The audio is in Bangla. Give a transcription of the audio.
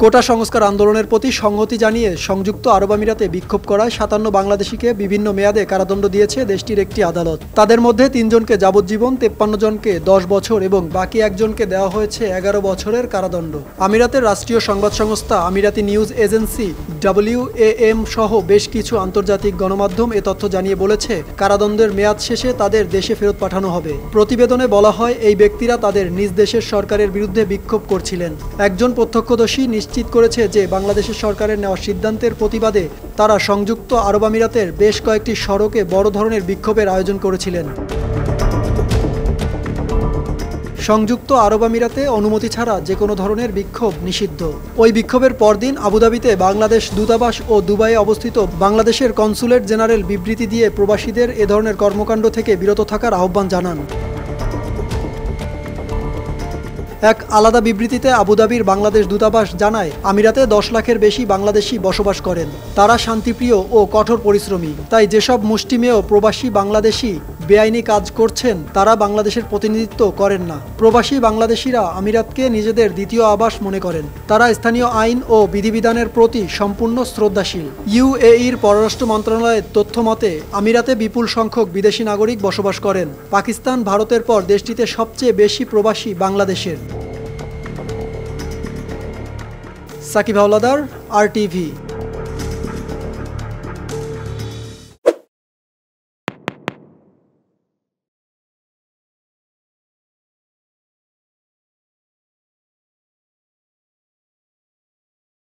কোটা সংস্কার আন্দোলনের প্রতি সংহতি জানিয়ে সংযুক্ত আরব আমিরাতে বিক্ষোভ করায় ৫৭ বাংলাদেশিকে বিভিন্ন মেয়াদে কারাদণ্ড দিয়েছে দেশটির একটি আদালত। তাদের মধ্যে ৩ জনকে যাবজ্জীবন, ৫৩ জনকে ১০ বছর এবং বাকি একজনকে দেওয়া হয়েছে ১১ বছরের কারাদণ্ড। আমিরাতের রাষ্ট্রীয় সংবাদ সংস্থা আমিরাতি নিউজ এজেন্সি WAM সহ বেশ কিছু আন্তর্জাতিক গণমাধ্যম এ তথ্য জানিয়ে বলেছে, কারাদণ্ডের মেয়াদ শেষে তাদের দেশে ফেরত পাঠানো হবে। প্রতিবেদনে বলা হয়, এই ব্যক্তিরা তাদের নিজ দেশের সরকারের বিরুদ্ধে বিক্ষোভ করছিলেন। একজন প্রত্যক্ষদর্শী নিশ্চিত করেছে যে বাংলাদেশের সরকারের নেওয়া সিদ্ধান্তের প্রতিবাদে তারা সংযুক্ত আরব আমিরাতের বেশ কয়েকটি সড়কে বড় ধরনের বিক্ষোভের আয়োজন করেছিলেন। সংযুক্ত আরব আমিরাতে অনুমতি ছাড়া যে কোনো ধরনের বিক্ষোভ নিষিদ্ধ। ওই বিক্ষোভের পরদিন আবুধাবিতে বাংলাদেশ দূতাবাস ও দুবাইয়ে অবস্থিত বাংলাদেশের কনসুলেট জেনারেল বিবৃতি দিয়ে প্রবাসীদের এ ধরনের কর্মকাণ্ড থেকে বিরত থাকার আহ্বান জানান। এক আলাদা বিবৃতিতে আবুধাবির বাংলাদেশ দূতাবাস জানায়, আমিরাতে ১০ লাখের বেশি বাংলাদেশি বসবাস করেন। তারা শান্তিপ্রিয় ও কঠোর পরিশ্রমী। তাই যেসব মুষ্টিমেয় প্রবাসী বাংলাদেশি বেআইনি কাজ করছেন তারা বাংলাদেশের প্রতিনিধিত্ব করেন না। প্রবাসী বাংলাদেশিরা আমিরাতকে নিজেদের দ্বিতীয় আবাস মনে করেন। তারা স্থানীয় আইন ও বিধিবিধানের প্রতি সম্পূর্ণ শ্রদ্ধাশীল। UAEর পররাষ্ট্র মন্ত্রণালয়ের তথ্য মতে আমিরাতে বিপুল সংখ্যক বিদেশি নাগরিক বসবাস করেন। পাকিস্তান, ভারতের পর দেশটিতে সবচেয়ে বেশি প্রবাসী বাংলাদেশের। সাকিব হাওলাদার, RTV।